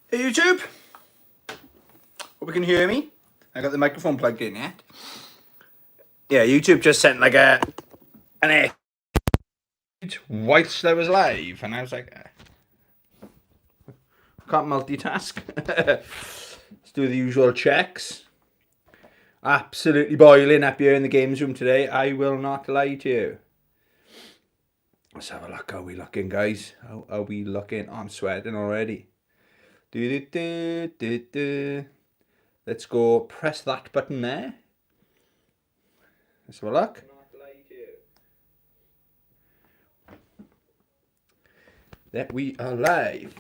Hey YouTube, hope you can hear me. I got the microphone plugged in yet. Yeah, YouTube just sent like an air whilst I was live, and I was like, can't multitask. Let's do the usual checks. Absolutely boiling up here in the games room today. I will not lie to you. Let's have a look. How are we looking, guys? How are we looking? Oh, I'm sweating already. Let's go press that button there. Let's have a look. There we are live.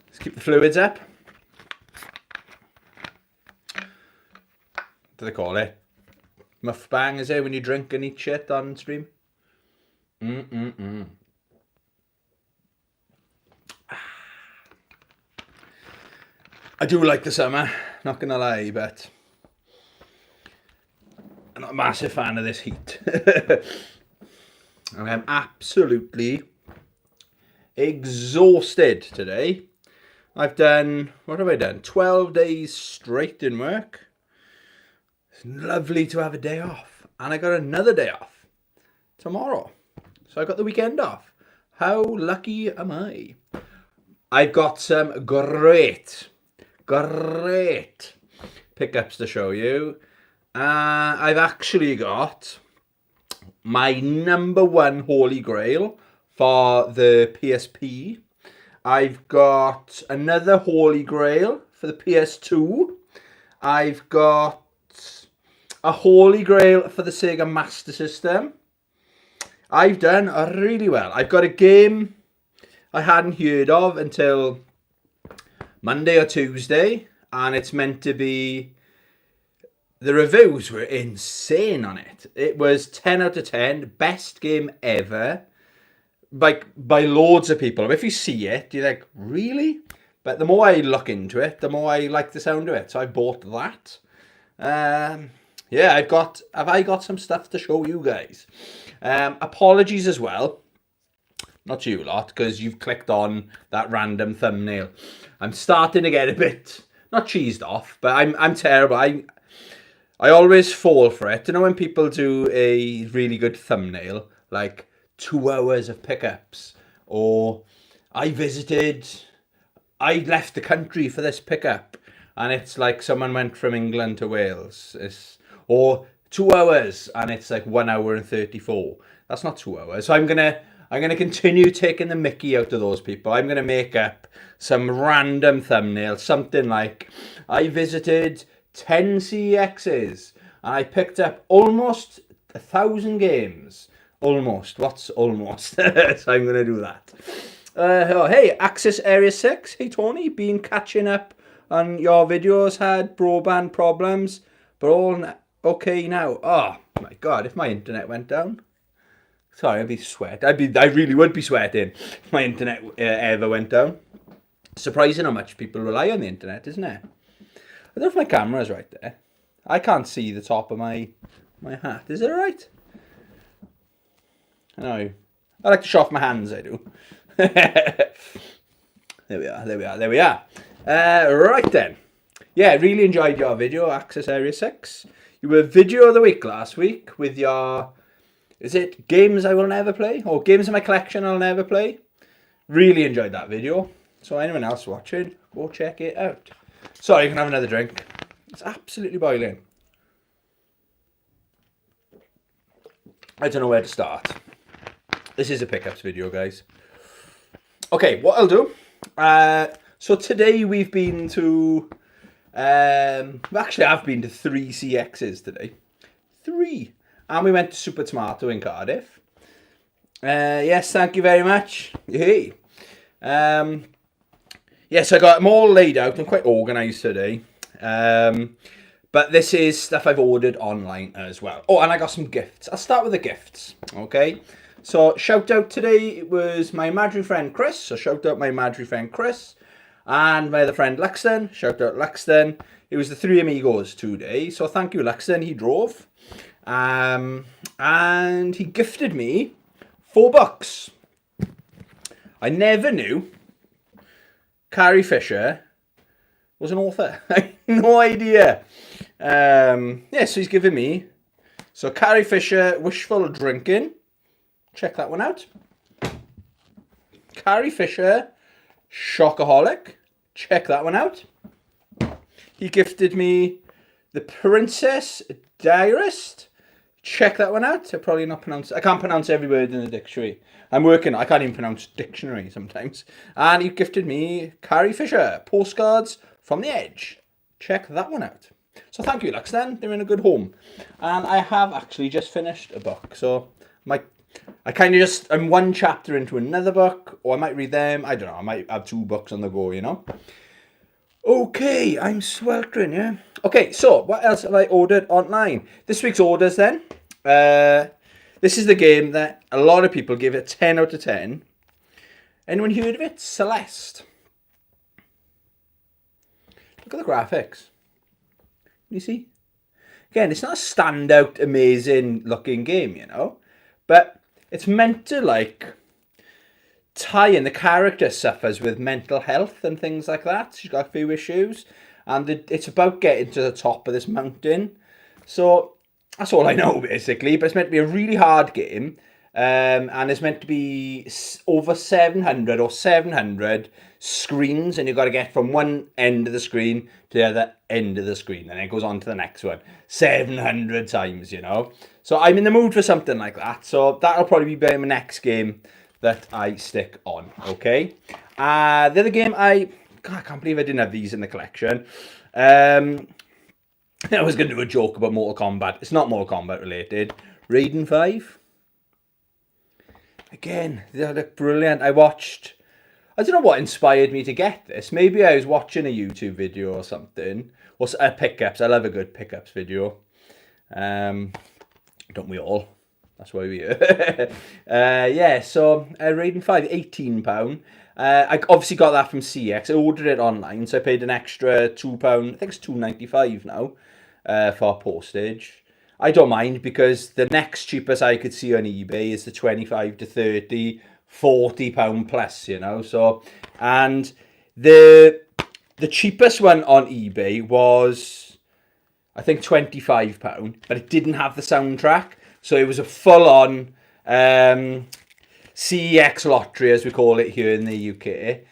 Let's keep the fluids up. What do they call it? Mukbang, is it, when you drink and eat shit on stream? I do like the summer, not gonna lie, but I'm not a massive fan of this heat. I am absolutely exhausted today. I've done, what have I done? 12 days straight in work. It's lovely to have a day off. And I got another day off tomorrow. So I got the weekend off. How lucky am I? I've got some great pickups to show you. I've actually got my number one holy grail for the PSP. I've got another holy grail for the PS2. I've got a holy grail for the Sega Master System. I've done really well. I've got a game I hadn't heard of until Monday or Tuesday, and it's meant to be... The reviews were insane on it. It was 10 out of 10, best game ever, by loads of people. If you see it, you're like, really? But the more I look into it, the more I like the sound of it. So I bought that. Yeah, have I got some stuff to show you guys? Apologies as well. Not you lot, because you've clicked on that random thumbnail. I'm starting to get a bit, not cheesed off, but I'm terrible. I always fall for it. You know when people do a really good thumbnail, like 2 hours of pickups, or I left the country for this pickup, and it's like someone went from England to Wales, or 2 hours, and it's like 1 hour and 34. That's not 2 hours. So I'm gonna continue taking the mickey out of those people. I'm gonna make up some random thumbnail, something like I visited 10 CEXs and I picked up almost 1,000 games. Almost. What's almost? So I'm going to do that. Hey, Access Area 6. Hey, Tony. Been catching up on your videos. Had broadband problems, but all okay now. Oh, my God. If my internet went down. Sorry, I'd be sweating. I really would be sweating if my internet ever went down. Surprising how much people rely on the internet, isn't it? I don't know if my camera's right there. I can't see the top of my hat. Is it alright? No. I like to show off my hands, I do. There we are. Right then. Yeah, really enjoyed your video, Access Area 6. You were video of the week last week with your... Is it games I will never play? Or games in my collection I'll never play? Really enjoyed that video. So anyone else watching, go check it out. Sorry, you can have another drink. It's absolutely boiling. I don't know where to start. This is a pickups video, guys. Okay, what I'll do. So today we've been to... actually, I've been to 3 CXs today. 3. And we went to Super Tomato in Cardiff. Yes, thank you very much. Hey. Yes, I got them all laid out. I'm quite organised today. But this is stuff I've ordered online as well. Oh, and I got some gifts. I'll start with the gifts, okay? So, shout out today, it was my imaginary friend Chris. So, shout out my imaginary friend Chris. And my other friend Luxton. Shout out Luxton. It was the 3 amigos today. So, thank you, Luxton. He drove. And he gifted me 4 books. I never knew Carrie Fisher was an author. I had no idea. Yeah, so he's given me. So Carrie Fisher, Wishful Drinking. Check that one out. Carrie Fisher, Shockaholic. Check that one out. He gifted me The Princess Diarist. Check that one out. I can't pronounce every word in the dictionary. I can't even pronounce dictionary sometimes. And he gifted me Carrie Fisher, Postcards from the Edge. Check that one out. So thank you, Lux, then. They're in a good home. And I have actually just finished a book. So I'm one chapter into another book, or I might read them. I don't know. I might have 2 books on the go, you know. Okay, I'm sweltering, yeah. Okay, so what else have I ordered online? This week's orders, then. This is the game that a lot of people give it 10 out of 10. Anyone heard of it? Celeste. Look at the graphics. You see? Again, it's not a standout, amazing looking game, you know. But it's meant to, like, tie in. The character suffers with mental health and things like that. She's got a few issues. And it's about getting to the top of this mountain. So that's all I know, basically. But it's meant to be a really hard game. And it's meant to be over 700 or 700 screens. And you've got to get from one end of the screen to the other end of the screen. And then it goes on to the next one. 700 times, you know. So I'm in the mood for something like that. So that'll probably be my next game that I stick on, okay? The other game, I can't believe I didn't have these in the collection. I was going to do a joke about Mortal Kombat. It's not Mortal Kombat related. Raiden 5. Again, they look brilliant. I don't know what inspired me to get this. Maybe I was watching a YouTube video or something. Or pickups. I love a good pickups video. Don't we all? That's why we're here. Yeah, so Raiden 5, £18. I obviously got that from CX. I ordered it online, so I paid an extra £2. I think it's £2.95 now for postage. I don't mind, because the next cheapest I could see on eBay is the 25 to 30, £40 plus, you know. So, and the cheapest one on eBay was, I think, £25, but it didn't have the soundtrack. So it was a full-on CEX lottery, as we call it here in the UK.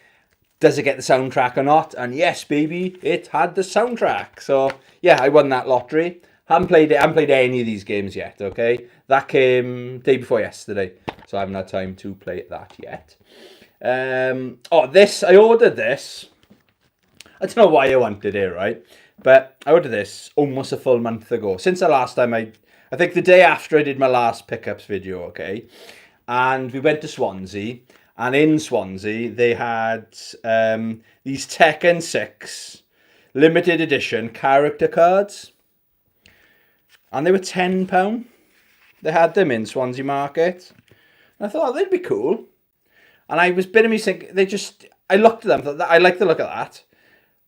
Does it get the soundtrack or not? And yes, baby, it had the soundtrack. So yeah, I won that lottery. Haven't played any of these games yet, okay? That came day before yesterday, so I haven't had time to play that yet. I ordered this. I don't know why I wanted it, right? But I ordered this almost a full month ago. Since the last time I think the day after I did my last pickups video, okay? And we went to Swansea. And in Swansea, they had these Tekken 6 limited edition character cards. And they were £10. They had them in Swansea Market. And I thought, they'd be cool. And I was bitter me thinking, I looked at them, thought, I like the look of that.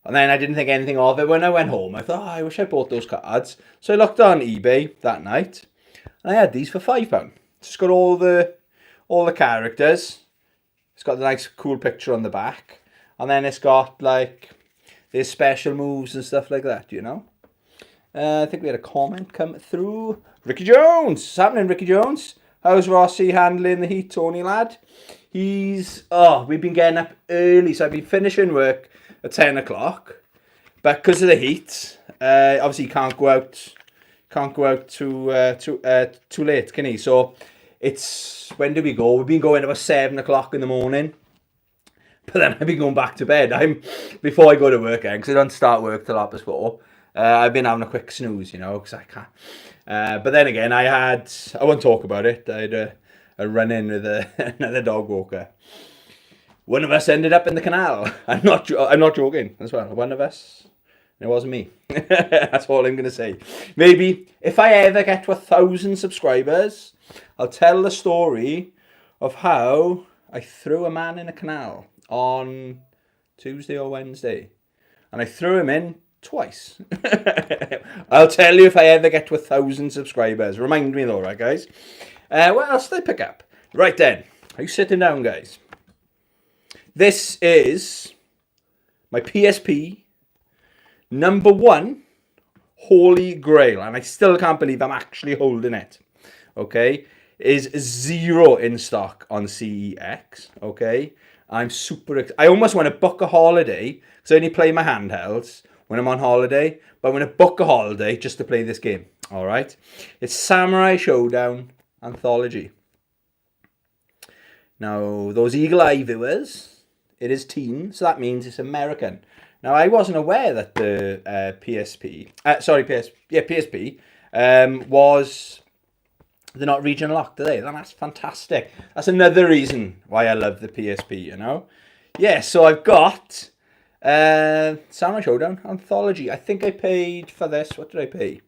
And then I didn't think anything of it. When I went home, I thought, I wish I bought those cards. So I looked on eBay that night. And I had these for £5. It's got all the characters. It's got the nice cool picture on the back. And then it's got, like, there's special moves and stuff like that, you know. I think we had a comment come through. Ricky Jones! What's happening, Ricky Jones? How's Rossi handling the heat, Tony lad? We've been getting up early, so I've been finishing work at 10 o'clock. But because of the heat, obviously you can't go out too late, can you? So it's, when do we go? We've been going about 7 o'clock in the morning. But then I've been going back to bed. Before I go to work, because I don't start work till 4:30. I've been having a quick snooze, you know, because I can't. But then again, I won't talk about it. I had a run-in with another dog walker. One of us ended up in the canal. I'm not joking as well. One of us. It wasn't me. That's all I'm going to say. Maybe if I ever get to 1,000 subscribers, I'll tell the story of how I threw a man in a canal on Tuesday or Wednesday. And I threw him in twice. I'll tell you if I ever get to 1,000 subscribers. Remind me though, right, guys? What else did I pick up? Right then. Are you sitting down, guys? This is my PSP number one Holy Grail, and I still can't believe I'm actually holding it, okay, is 0 in stock on CEX, okay? I'm I almost want to book a holiday, because I only play my handhelds when I'm on holiday, but I'm going to book a holiday just to play this game, alright? It's Samurai Showdown Anthology. Now, those eagle eye viewers, it is teen, so that means it's American. Now, I wasn't aware that the PSP, was, they're not region locked, are they? That's fantastic. That's another reason why I love the PSP, you know? Yeah, so I've got Samurai Showdown Anthology. I think I paid for this, what did I pay?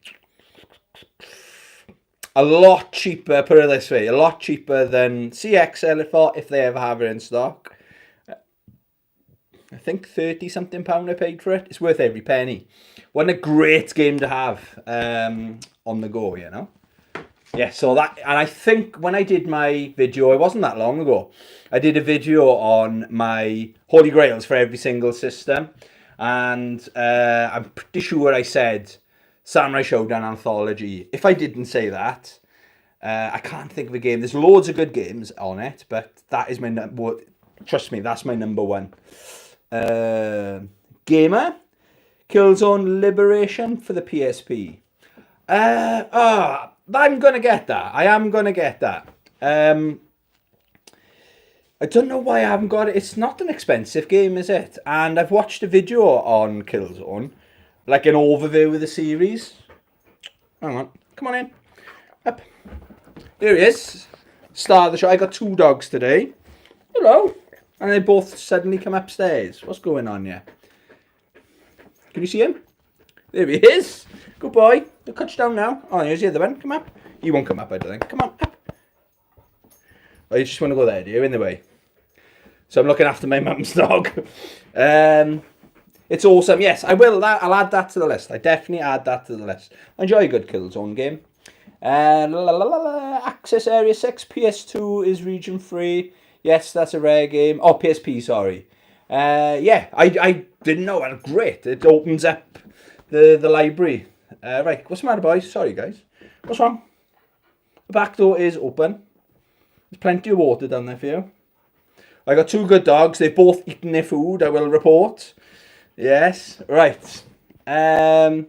A lot cheaper, put it this way, a lot cheaper than CX if they ever have it in stock. I think 30 something pound I paid for it. It's worth every penny. What a great game to have on the go, you know. Yeah, so that, and I think when I did my video, it wasn't that long ago, I did a video on my Holy Grails for every single system, and I'm pretty sure I said Samurai Showdown Anthology. If I didn't say that, I can't think of a game. There's loads of good games on it, but that is my trust me, that's my number one. Gamer, Killzone Liberation for the PSP. I'm gonna get that. I am gonna get that. I don't know why I haven't got it. It's not an expensive game, is it? And I've watched a video on Killzone, like an overview of the series. Hang on, come on in. Up. There he is. Star of the show. I got 2 dogs today. Hello. And they both suddenly come upstairs. What's going on here? Can you see him? There he is. Good boy. He'll cut you down now. Oh, here's the other one. Come up. You won't come up, I don't think. Come on, up. Oh, you just want to go there, do you? In the way. So I'm looking after my mum's dog. It's awesome. Yes, I will. I'll add that to the list. I definitely add that to the list. I enjoy a good Killzone game. Access Area 6. PS2 is region free. Yes, that's a rare game. Oh, PSP, sorry. Yeah, I didn't know. Well, great. It opens up the library. Right, what's the matter, boys? Sorry, guys. What's wrong? The back door is open. There's plenty of water down there for you. I got 2 good dogs. They've both eaten their food, I will report. Yes, right. Oh,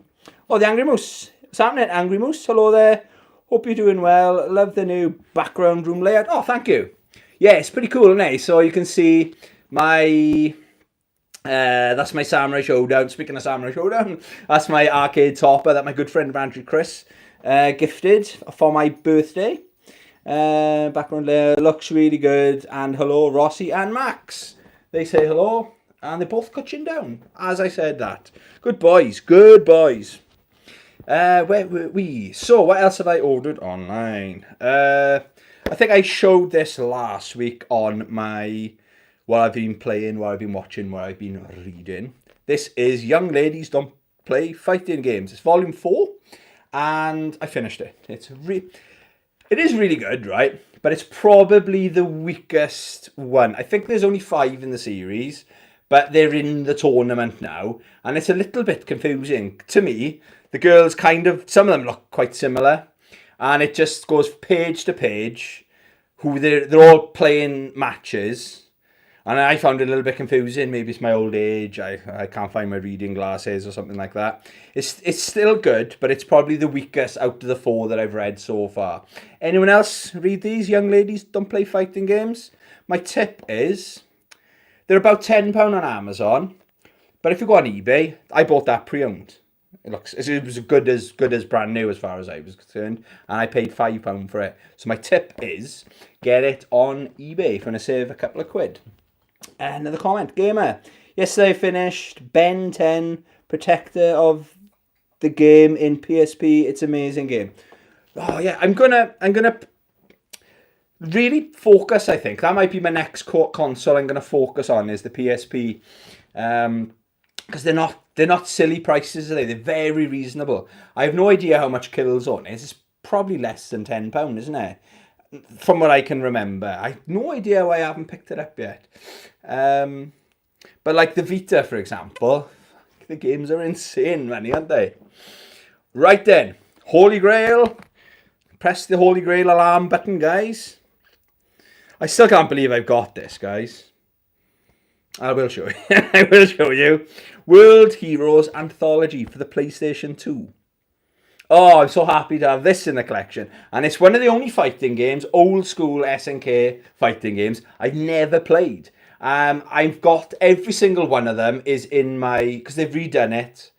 the Angry Moose. What's happening, Angry Moose? Hello there. Hope you're doing well. Love the new background room layout. Oh, thank you. Yeah, it's pretty cool, isn't it? So you can see my... that's my Samurai Showdown. Speaking of Samurai Showdown, that's my arcade topper that my good friend Andrew Chris gifted for my birthday. Background layer looks really good. And hello, Rossi and Max. They say hello, and they both cut you down, as I said that. Good boys, good boys. Where were we? So, what else have I ordered online? I think I showed this last week on my... what I've been playing, what I've been watching, what I've been reading. This is Young Ladies Don't Play Fighting Games. It's volume 4, and I finished it. It is really good, right? But it's probably the weakest one. I think there's only 5 in the series, but they're in the tournament now, and it's a little bit confusing. To me, the girls kind of, some of them look quite similar, and it just goes page to page, they're all playing matches. And I found it a little bit confusing. Maybe it's my old age. I can't find my reading glasses or something like that. It's still good, but it's probably the weakest out of the 4 that I've read so far. Anyone else read these? Young Ladies Don't Play Fighting Games? My tip is, they're about £10 on Amazon. But if you go on eBay, I bought that pre-owned. It was good as brand new as far as I was concerned. And I paid £5 for it. So my tip is, get it on eBay if you're going to save a couple of quid. Another comment. Gamer. Yesterday I finished Ben 10, Protector of the game in PSP. It's an amazing game. Oh yeah, I'm gonna really focus, I think. That might be my next console I'm gonna focus on is the PSP. Because they're not silly prices, are they? They're very reasonable. I have no idea how much Killzone is. It's probably less than £10, isn't it? From what I can remember. I have no idea why I haven't picked it up yet. But like the Vita, for example, the games are insane money, aren't they? Right then, Holy Grail. Press the Holy Grail alarm button, guys. I still can't believe I've got this, guys. I will show you. I will show you. World Heroes Anthology for the PlayStation 2. Oh, I'm so happy to have this in the collection. And it's one of the only fighting games, old school SNK fighting games, I've never played. I've got every single one of them is in my, because they've redone it,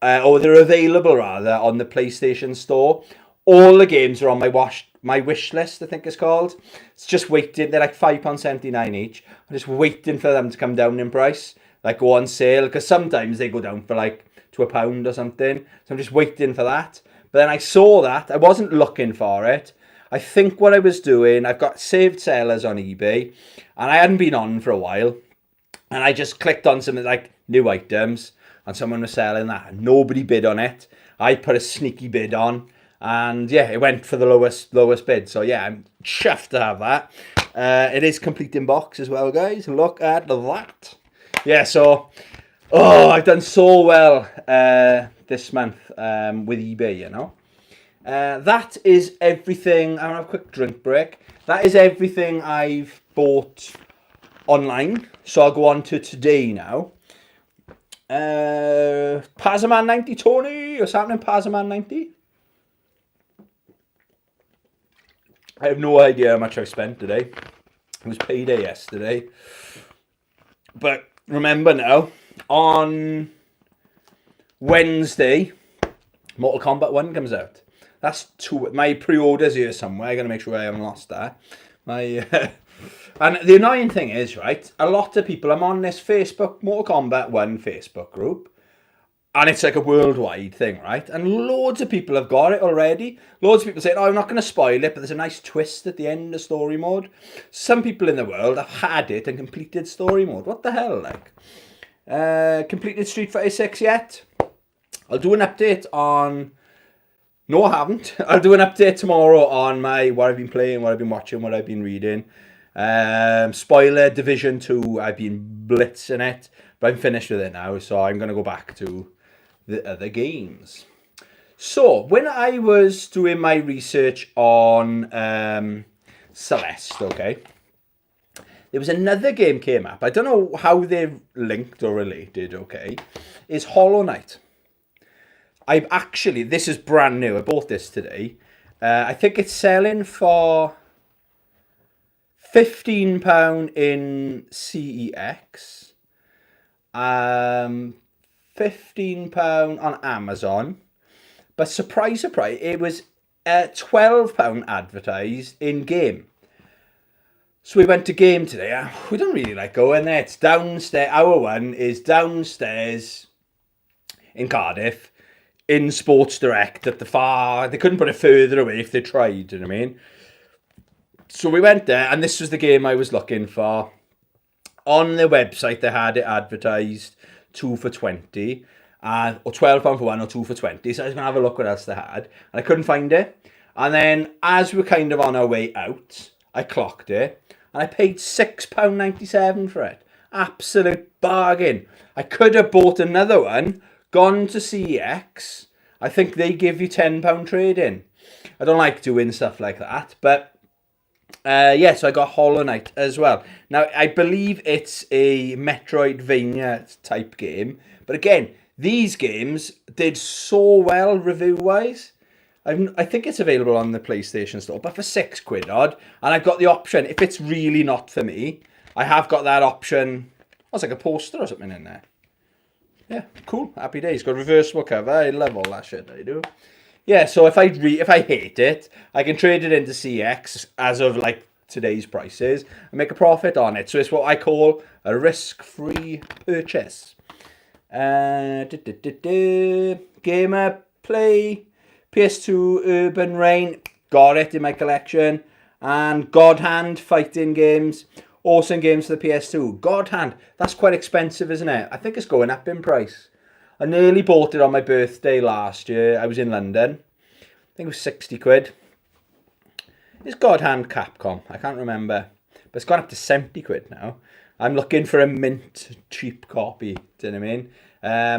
or they're available rather on the PlayStation Store. All the games are on my wish list, I think it's called. It's just waiting. They're like £5.79 each. I'm just waiting for them to come down in price, like go on sale, because sometimes they go down for like to £1 or something. So I'm just waiting for that. But then I saw that. I wasn't looking for it. I think what I was doing, I've got saved sellers on eBay, and I hadn't been on for a while. And I just clicked on something like new items, and someone was selling that. Nobody bid on it. I put a sneaky bid on, and yeah, it went for the lowest bid. So yeah, I'm chuffed to have that. It is complete in box as well, guys. Look at that. Yeah, so I've done so well this month with eBay, you know. That is everything. I'm gonna have a quick drink break. That is everything I've bought online. So I'll go on to today now. Pazaman 90, Tony. What's happening, Pazaman 90? I have no idea how much I spent today. It was payday yesterday. But remember now, on Wednesday, Mortal Kombat 1 comes out. That's two. My pre-orders here somewhere. I'm going to make sure I haven't lost that. And the annoying thing is, right, a lot of people, I'm on this Facebook, Mortal Kombat 1 Facebook group, and it's like a worldwide thing, right? And loads of people have got it already. Loads of people saying, I'm not going to spoil it, but there's a nice twist at the end of story mode. Some people in the world have had it and completed story mode. What the hell, like? Completed Street Fighter 6 yet? I'll do an update on... No, I haven't. I'll do an update tomorrow on what I've been playing, what I've been watching, what I've been reading. Spoiler, Division 2, I've been blitzing it, but I'm finished with it now, so I'm going to go back to the other games. So, when I was doing my research on Celeste, okay, there was another game came up. I don't know how they're linked or related, okay, is Hollow Knight. This is brand new. I bought this today. I think it's selling for £15 in CEX. £15 on Amazon. But surprise, surprise, it was £12 advertised in game. So we went to game today. We don't really like going there. It's downstairs. Our one is downstairs in Cardiff. In Sports Direct at they couldn't put it further away if they tried, you know what I mean? So we went there, and this was the game I was looking for. On their website, they had it advertised 2 for 20, or £12 for one, or 2 for 20. So I was going to have a look what else they had, and I couldn't find it. And then, as we were kind of on our way out, I clocked it, and I paid £6.97 for it. Absolute bargain. I could have bought another one, gone to CEX. I think they give you £10 trade-in. I don't like doing stuff like that, but so I got Hollow Knight as well. Now, I believe it's a Metroidvania type game, but again, these games did so well review-wise. I think it's available on the PlayStation Store, but for £6 odd, and I've got the option, if it's really not for me, I have got that option. It's like a poster or something in there. Yeah, cool. Happy days. Got a reversible cover. I love all that shit, I do. Yeah, so if I hate it, I can trade it into CX as of like today's prices and make a profit on it. So it's what I call a risk-free purchase. Gamer Play, PS2 Urban Reign, got it in my collection. And God Hand fighting games. Awesome games for the PS2. God Hand, that's quite expensive, isn't it? I think it's going up in price. I nearly bought it on my birthday last year. I was in London. I think it was £60. It's God Hand Capcom. I can't remember. But it's gone up to £70 now. I'm looking for a mint cheap copy. Do you know what I mean?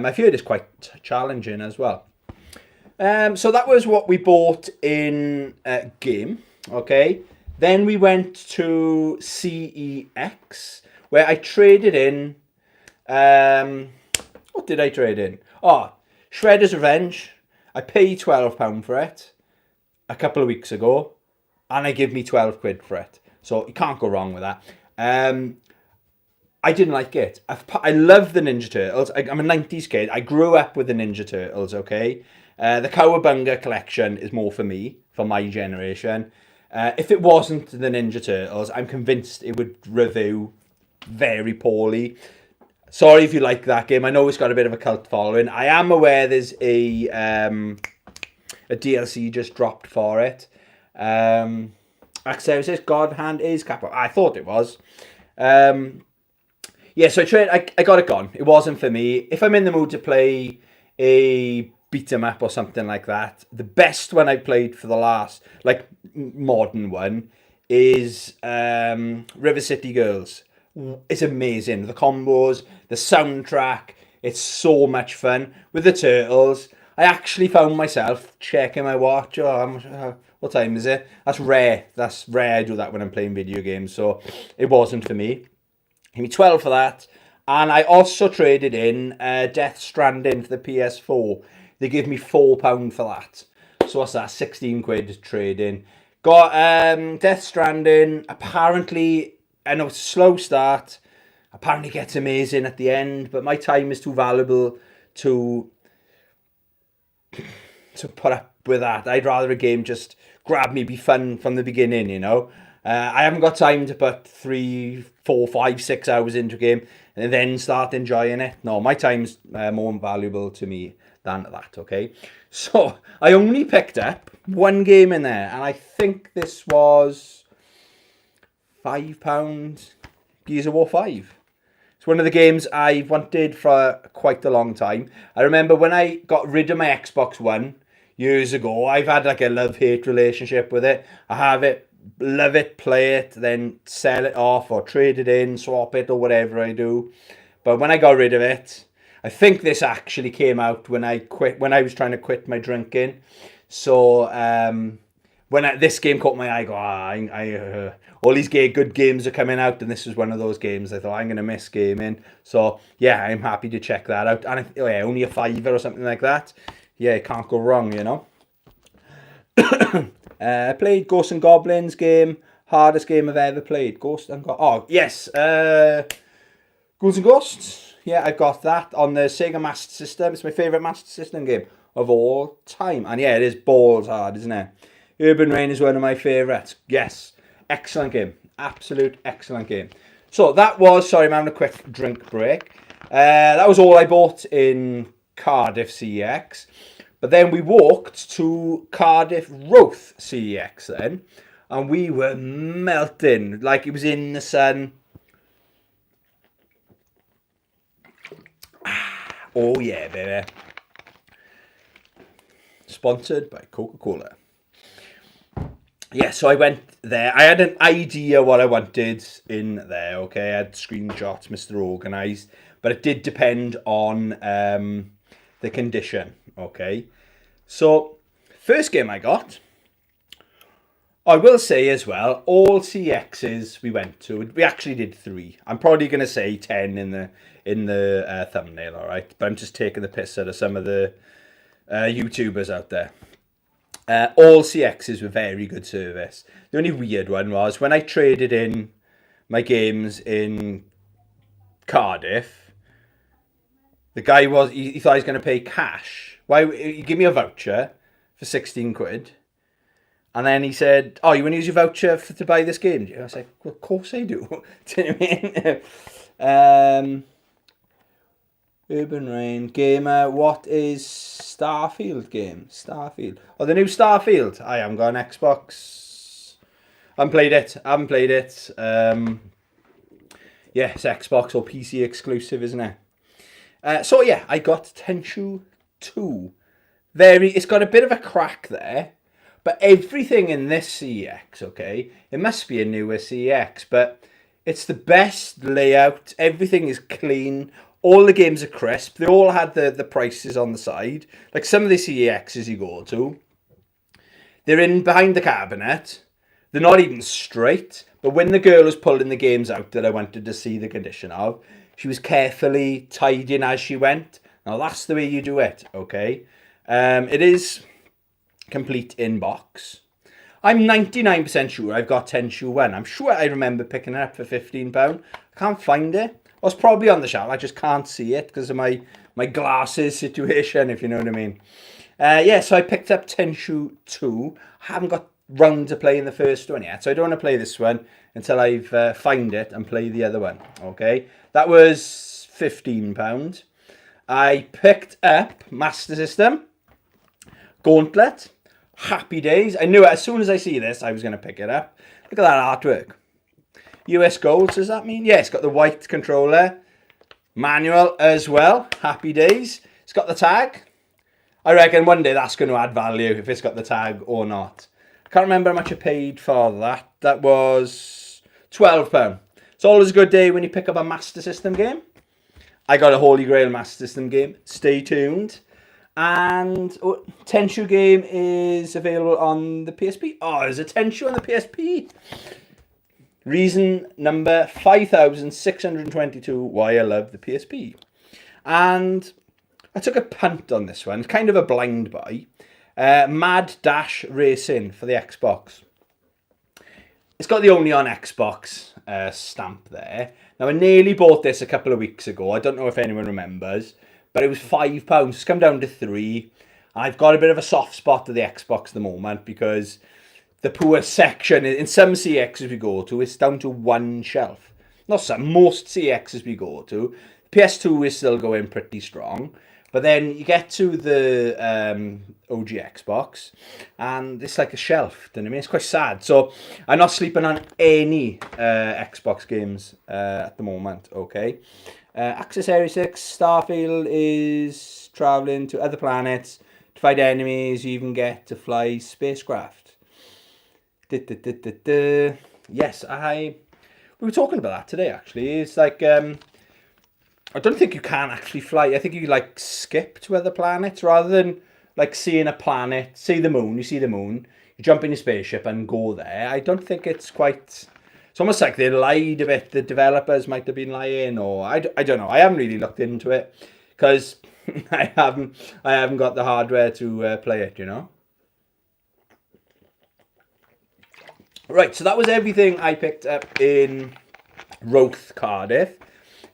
I've heard it's quite challenging as well. So that was what we bought in game. Okay. Then we went to CEX where I traded in. What did I trade in? Oh, Shredder's Revenge. I paid £12 for it a couple of weeks ago, and they give me 12 quid for it. So you can't go wrong with that. I didn't like it. I love the Ninja Turtles. I'm a 90s kid. I grew up with the Ninja Turtles, okay? The Cowabunga collection is more for me, for my generation. If it wasn't the Ninja Turtles, I'm convinced it would review very poorly. Sorry if you like that game. I know it's got a bit of a cult following. I am aware there's a DLC just dropped for it. Access says God Hand is Capo. I thought it was. Yeah, so I got it gone. It wasn't for me. If I'm in the mood to play a beat 'em up or something like that, the best one I played for the last, like, modern one is River City Girls. It's amazing. The combos, the soundtrack, it's so much fun. With the Turtles, I actually found myself checking my watch. What time is it? That's rare. That's rare. I do that when I'm playing video games, so it wasn't for me. Give me 12 for that. And I also traded in Death Stranding for the PS4. They give me £4 for that. So what's that? 16 quid trading. Got Death Stranding. Apparently, I know it's a slow start. Apparently gets amazing at the end. But my time is too valuable to put up with that. I'd rather a game just grab me, be fun from the beginning, you know. I haven't got time to put 3, 4, 5, 6 hours into a game and then start enjoying it. No, my time's more valuable to me than that, okay? So, I only picked up one game in there, and I think this was £5, Gears of War 5. It's one of the games I've wanted for quite a long time. I remember when I got rid of my Xbox One years ago, I've had like a love-hate relationship with it. I have it, love it, play it, then sell it off or trade it in, swap it or whatever I do. But when I got rid of it, I think this actually came out when I was trying to quit my drinking. So this game caught my eye, all these good games are coming out, and this was one of those games I thought I'm going to miss gaming. So yeah, I'm happy to check that out. And only a £5 or something like that. Yeah, it can't go wrong, you know. I played Ghosts and Goblins game. Hardest game I've ever played. Ghosts and yes. Ghouls and Ghosts. Yeah, I've got that on the Sega Master System. It's my favourite Master System game of all time. And yeah, it is balls hard, isn't it? Urban Reign is one of my favourites. Yes. Excellent game. Absolute excellent game. So that was... Sorry, I'm having a quick drink break. That was all I bought in Cardiff CEX. But then we walked to Cardiff Roath CEX then. And we were melting. Like it was in the sun. Oh yeah, baby. Sponsored by Coca-Cola. Yeah, so I went there. I had an idea what I wanted in there, okay? I had screenshots, Mr. Organised. But it did depend on the condition, okay? So, first game I got. I will say as well, all CXs we went to, we actually did 3. I'm probably going to say 10 in the thumbnail, all right? But I'm just taking the piss out of some of the YouTubers out there. All CXs were very good service. The only weird one was when I traded in my games in Cardiff, the guy he thought he was going to pay cash. Why? You give me a voucher for 16 quid. And then he said, "Oh, you want to use your voucher to buy this game?" I was like, "Well, of course I do." Do you know what I mean? Urban Reign Gamer. What is Starfield game? Starfield. Oh, the new Starfield. I haven't got an Xbox. I haven't played it. Yeah, it's Xbox or PC exclusive, isn't it? So yeah, I got Tenchu 2. It's got a bit of a crack there. But everything in this CEX, okay, it must be a newer CEX, but It's the best layout. Everything is clean. All the games are crisp. They all had the prices on the side. Like some of the CEXs you go to, they're in behind the cabinet. They're not even straight. But when the girl was pulling the games out that I wanted to see the condition of, she was carefully tidying as she went. Now that's the way you do it, okay? It is complete in box. I'm 99% sure I've got Tenchu 1. I'm sure I remember picking it up for £15. I can't find it. Well, it's probably on the shelf. I just can't see it because of my glasses situation, if you know what I mean. Yeah, so I picked up Tenchu 2. I haven't got round to playing the first one yet, so I don't want to play this one until I've find it and play the other one. Okay, that was £15. I picked up Master System, Gauntlet, Happy Days. I knew it as soon as I see this, I was going to pick it up. Look at that artwork. US Gold, does that mean? Yeah, it's got the white controller. Manual as well. Happy Days. It's got the tag. I reckon one day that's going to add value if it's got the tag or not. I can't remember how much I paid for that. That was £12. It's always a good day when you pick up a Master System game. I got a Holy Grail Master System game. Stay tuned. And Tenchu game is available on the PSP. Oh, there's a Tenchu on the PSP. Reason number 5,622 why I love the PSP. And I took a punt on this one. It's kind of a blind buy. Mad Dash Racing for the Xbox. It's got the only on Xbox stamp there. Now, I nearly bought this a couple of weeks ago. I don't know if anyone remembers. But it was £5. It's come down to £3. I've got a bit of a soft spot to the Xbox at the moment because the poor section, in some CXs we go to, it's down to one shelf. Not some, most CXs we go to. PS2 is still going pretty strong. But then you get to the OG Xbox and it's like a shelf. Do you know what I mean? It's quite sad. So I'm not sleeping on any Xbox games at the moment, okay? Access Area 6, Starfield is travelling to other planets to fight enemies. You even get to fly spacecraft. Yes, we were talking about that today, actually. It's like, I don't think you can actually fly. I think you, like, skip to other planets rather than, like, seeing a planet. See the moon, you see the moon. You jump in your spaceship and go there. I don't think it's quite... It's almost like they lied a bit. The developers might have been lying, or I don't know. I haven't really looked into it because I haven't got the hardware to play it, you know. Right, so that was everything I picked up in Roath, Cardiff.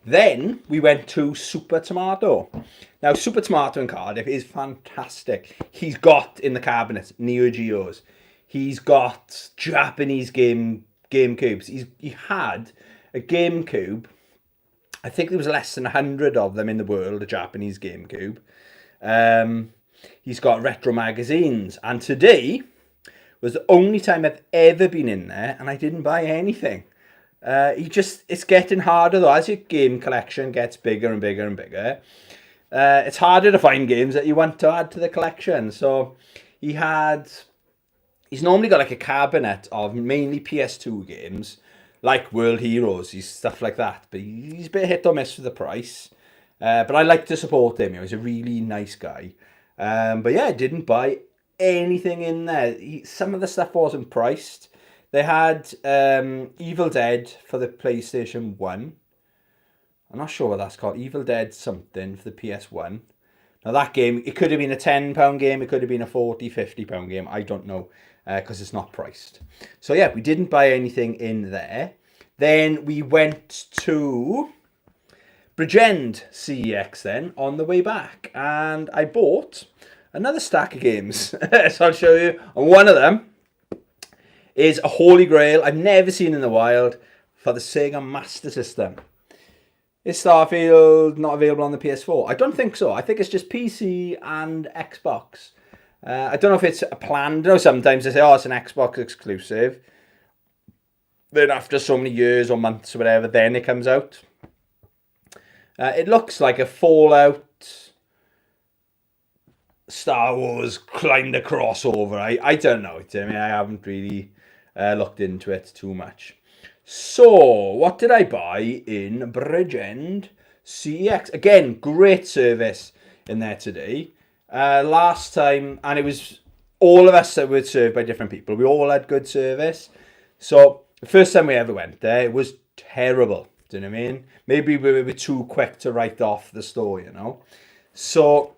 Then we went to Super Tomato. Now, Super Tomato in Cardiff is fantastic. He's got in the cabinet Neo Geos. He's got Japanese GameCubes. He had a GameCube. I think there was less than 100 of them in the world, a Japanese GameCube. He's got retro magazines. And today was the only time I've ever been in there and I didn't buy anything. It's getting harder though. As your game collection gets bigger and bigger and bigger, it's harder to find games that you want to add to the collection. So he's normally got like a cabinet of mainly PS2 games, like World Heroes, stuff like that. But he's a bit hit or miss for the price. But I like to support him. He's a really nice guy. But yeah, I didn't buy anything in there. Some of the stuff wasn't priced. They had Evil Dead for the PlayStation 1. I'm not sure what that's called. Evil Dead something for the PS1. Now that game, it could have been a £10 game. It could have been a £40, £50 game. I don't know because it's not priced. So yeah, we didn't buy anything in there. Then we went to Bridgend CEX then on the way back. And I bought another stack of games. So I'll show you. And one of them is a Holy Grail I've never seen in the wild for the Sega Master System. Is Starfield not available on the PS4? I don't think so. I think it's just PC and Xbox. I don't know if it's a planned. You know, sometimes they say, oh, it's an Xbox exclusive. Then after so many years or months or whatever, then it comes out. It looks like a Fallout Star Wars kind of crossover. I don't know. I mean, I haven't really looked into it too much. So, what did I buy in Bridgend CEX? Again, great service in there today. Last time, and it was all of us that were served by different people. We all had good service. So, the first time we ever went there, it was terrible. Do you know what I mean? Maybe we were too quick to write off the store, you know. So,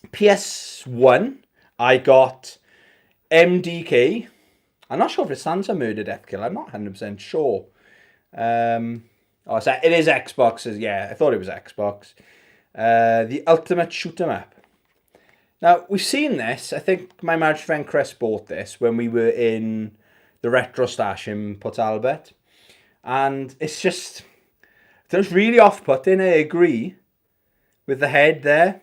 PS1, I got MDK. I'm not sure if it stands for Murder Death Kill. I'm not 100% sure. So it is Xbox. Yeah, I thought it was Xbox. The Ultimate Shoot 'em Up. Now, we've seen this. I think my marriage friend Chris bought this when we were in the Retro Stash in Port Talbot. And it's really off-putting. I agree with the head there.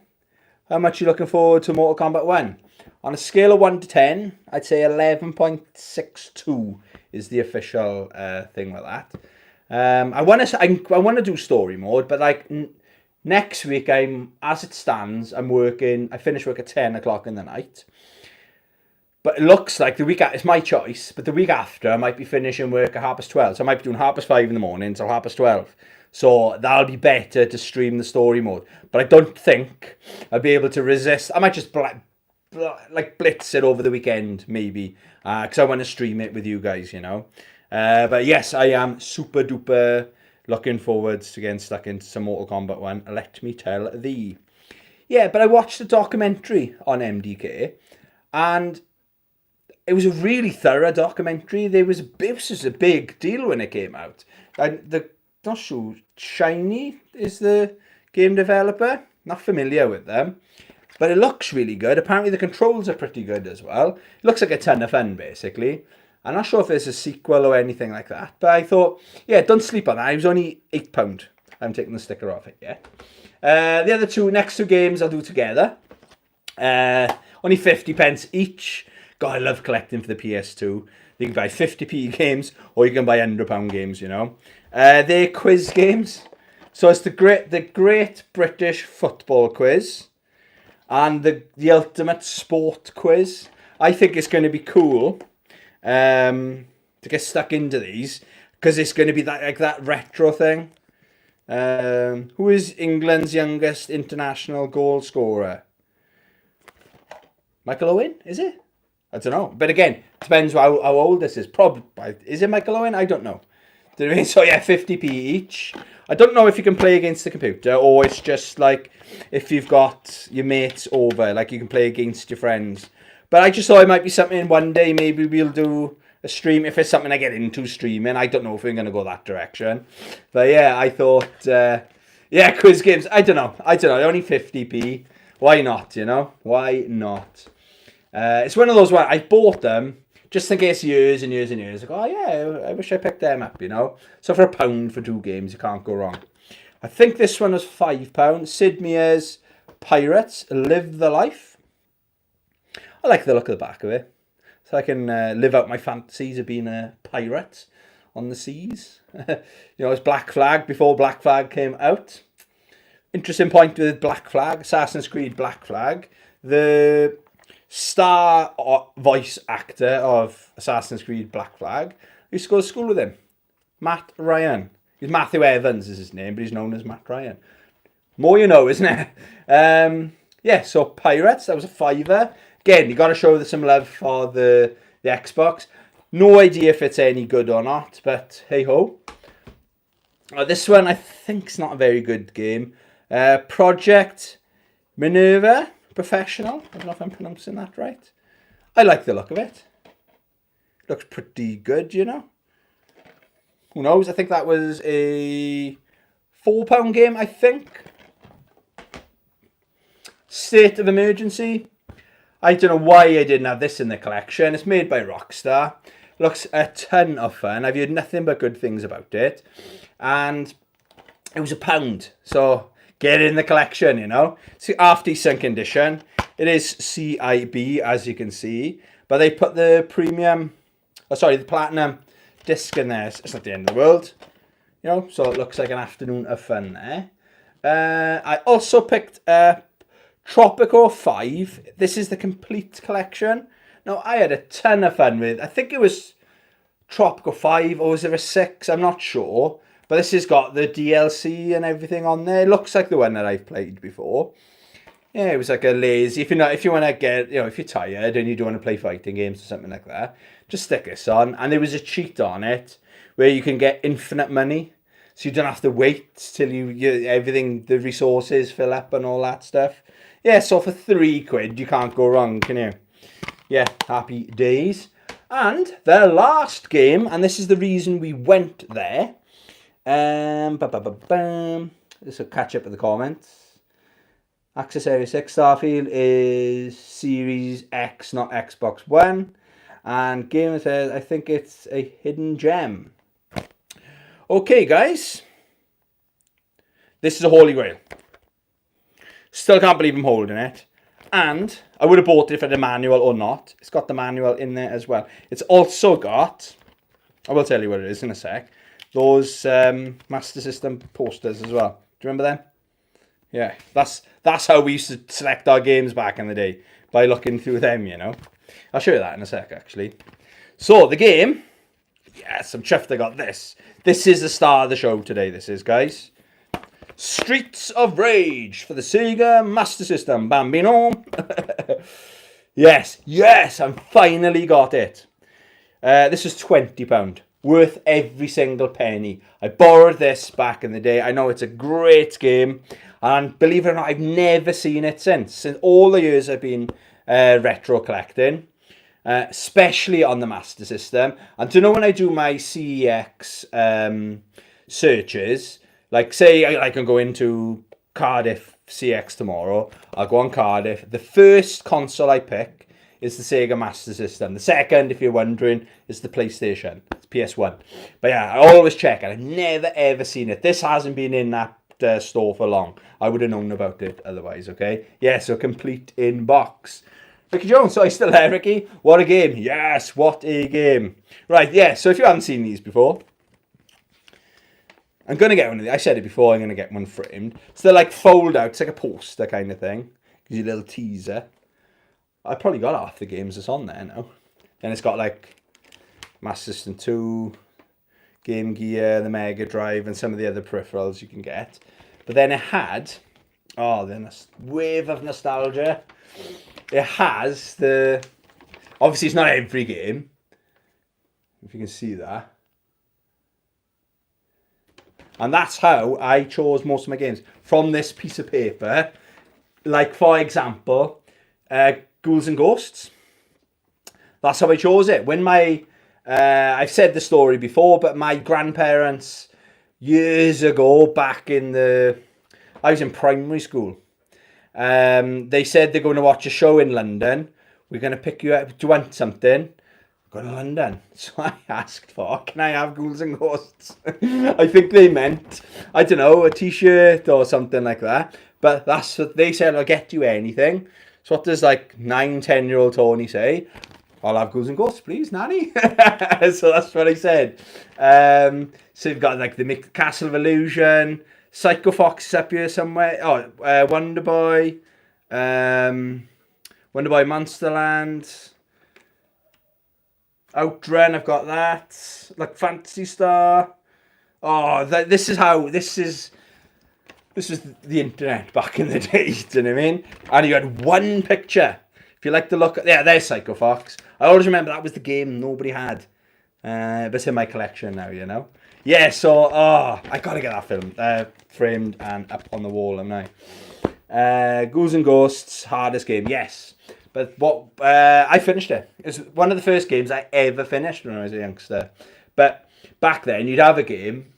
How much are you looking forward to Mortal Kombat 1? On a scale of 1 to 10, I'd say 11.62 is the official thing with that. I want to do story mode, but like next week, as it stands, I'm working. I finish work at 10 o'clock in the night. But it looks like it's my choice, but the week after, I might be finishing work at 12:30. So I might be doing 5:30 in the morning until 12:30. So that'll be better to stream the story mode. But I don't think I'll be able to resist. I might just blitz it over the weekend, maybe, because I want to stream it with you guys, you know. But yes, I am super duper looking forward to getting stuck into some Mortal Kombat 1. Let me tell thee. Yeah, but I watched a documentary on MDK, and it was a really thorough documentary. It was a big deal when it came out. Not sure, Shiny is the game developer. Not familiar with them. But it looks really good. Apparently the controls are pretty good as well. It looks like a ton of fun, basically. I'm not sure if there's a sequel or anything like that. But I thought, yeah, don't sleep on that. It was only £8. I'm taking the sticker off it yet. The other next two games I'll do together. Only 50 pence each. God, I love collecting for the PS2. You can buy 50p games or you can buy £100 games, you know. They're quiz games. So it's the Great British Football Quiz. And the Ultimate Sport Quiz. I think it's going to be cool to get stuck into these. Because it's going to be that retro thing. Who is England's youngest international goal scorer? Michael Owen, is it? I don't know. But again, depends how old this is. Probably, is it Michael Owen? I don't know. Do you know what I mean? So yeah, 50p each. I don't know if you can play against the computer or it's just like if you've got your mates over, like you can play against your friends. But I just thought it might be something one day. Maybe we'll do a stream if it's something I get into streaming. I don't know if we're going to go that direction. But yeah, I thought, quiz games. I don't know. Only 50p. Why not, you know? Why not? It's one of those where I bought them just in case years and years and years. Like, oh yeah, I wish I picked them up, you know. So for £1 for 2 games, you can't go wrong. I think this one was £5. Sid Meier's Pirates, Live the Life. I like the look of the back of it. So I can live out my fantasies of being a pirate on the seas. You know, it's Black Flag before Black Flag came out. Interesting point with Black Flag, Assassin's Creed Black Flag. The star voice actor of Assassin's Creed Black Flag used to go to school with him. Matt Ryan. Matthew Evans is his name, but he's known as Matt Ryan. More you know, isn't it? So Pirates, that was a £5. Again, you got to show some love for the Xbox. No idea if it's any good or not, but hey ho. This one I think is not a very good game. Project Minerva Professional. I don't know if I'm pronouncing that right. I like the look of it. Looks pretty good, you know. Who knows? I think that was a £4 game, I think. State of Emergency. I don't know why I didn't have this in the collection. It's made by Rockstar. Looks a ton of fun. I've heard nothing but good things about it. And it was £1. So get it in the collection, you know. It's half decent condition. It is CIB, as you can see. But they put the the platinum disc in there. It's not the end of the world. You know, so it looks like an afternoon of fun there. I also picked up Tropico 5. This is the complete collection. Now, I had a ton of fun with, I think it was Tropico 5, or is there a 6? I'm not sure. But this has got the DLC and everything on there. It looks like the one that I've played before. Yeah, it was like a lazy. If you want to get, if you're tired and you don't want to play fighting games or something like that, just stick this on. And there was a cheat on it where you can get infinite money, so you don't have to wait till everything, the resources fill up and all that stuff. Yeah, so for £3, you can't go wrong, can you? Yeah, happy days. And the last game, and this is the reason we went there. This will catch up with the comments. Access Area 6 Starfield is Series X, not Xbox One. And Gamer says, I think it's a hidden gem. Okay, guys. This is a Holy Grail. Still can't believe I'm holding it. And I would have bought it if it had a manual or not. It's got the manual in there as well. It's also got, I will tell you what it is in a sec, those Master System posters as well. Do you remember them? Yeah, that's how we used to select our games back in the day, by looking through them, I'll show you that in a sec, actually. So, the game, yes, I'm chuffed I got this. This is the star of the show today, this is, guys. Streets of Rage for the Sega Master System, Bambino. Yes, I finally got it. This was £20. Worth every single penny. I borrowed this back in the day. I know it's a great game. And believe it or not, I've never seen it since. Since all the years I've been retro collecting. Especially on the Master System. And to know when I do my CEX searches, like say I can go into Cardiff CX tomorrow. I'll go on Cardiff. The first console I pick is the Sega Master System. The second, if you're wondering, is the PlayStation. It's PS1. But yeah, I always check, and I've never ever seen it. This hasn't been in that store for long. I would have known about it otherwise, okay? Yeah, so complete in box. Ricky Jones, so I still there, Ricky? What a game. Yes, what a game. Right, yeah, so if you haven't seen these before, I'm going to get one of these. I said it before, I'm going to get one framed. So they're like fold out. It's like a poster kind of thing. Gives you a little teaser. I probably got half the games that's on there now. Then it's got like Master System 2, Game Gear, the Mega Drive, and some of the other peripherals you can get. But then it had, then a wave of nostalgia. It has the, obviously it's not every game, if you can see that. And that's how I chose most of my games, from this piece of paper. Like, for example, Ghouls and Ghosts. That's how I chose it. When I've said the story before, but my grandparents, years ago, I was in primary school. They said they're going to watch a show in London. We're going to pick you up. Do you want something? Go to London. So I asked for, can I have Ghouls and Ghosts? I think they meant, I don't know, a t-shirt or something like that. But that's what they said, I'll get you anything. So what does like 9, 10-year-old Tony say? I'll have Ghouls and Ghosts, please, Nanny. So that's what I said. So you've got like the Castle of Illusion, Psycho Fox is up here somewhere. Wonder Boy, Wonder Boy Monsterland, Outrun, I've got that. Like Phantasy Star. This was the internet back in the day, do you know what I mean? And you had one picture. If you like the look, there's Psycho Fox. I always remember that was the game nobody had. But it's in my collection now, Yeah, so, I gotta get that film framed and up on the wall, haven't I? Ghouls and Ghosts, hardest game, yes. But I finished it. It's one of the first games I ever finished when I was a youngster. But back then, you'd have a game,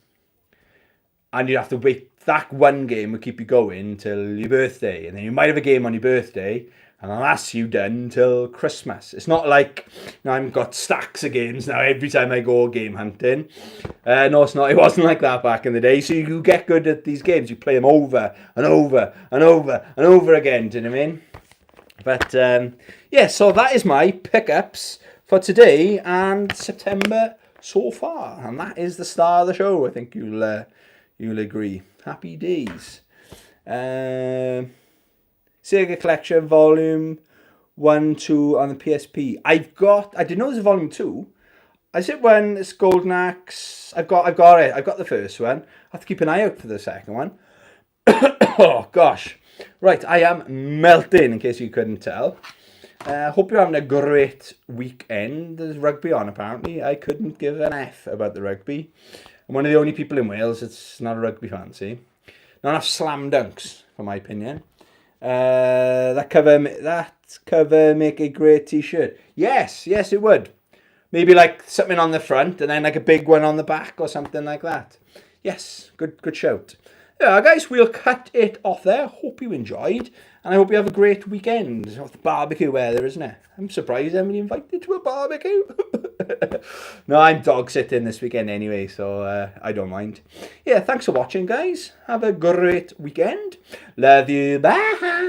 and you'd have to wait. That one game would keep you going till your birthday, and then you might have a game on your birthday, and that'll last you done till Christmas. It's not like I've got stacks of games now every time I go game hunting. No, it's not. It wasn't like that back in the day. So you get good at these games. You play them over and over and over and over again. Do you know what I mean? But yeah, so that is my pickups for today and September so far, and that is the star of the show. I think you'll agree. Happy days. Sega Collection Volume 1, 2 on the PSP. I didn't know there's a Volume 2. Is it one? It's Golden Axe. I've got it. I've got the first one. I have to keep an eye out for the second one. Oh gosh. Right, I am melting in case you couldn't tell. Hope you're having a great weekend. There's rugby on apparently. I couldn't give an F about the rugby. I'm one of the only people in Wales that's not a rugby fan, see. Not enough slam dunks, for my opinion. That cover make a great t-shirt. Yes, it would. Maybe like something on the front and then like a big one on the back or something like that. Yes, good shout. Yeah, guys, we'll cut it off there. Hope you enjoyed. And I hope you have a great weekend. It's barbecue weather, isn't it? I'm surprised I'm invited to a barbecue. No, I'm dog sitting this weekend anyway, so I don't mind. Yeah, thanks for watching, guys. Have a great weekend. Love you. Bye.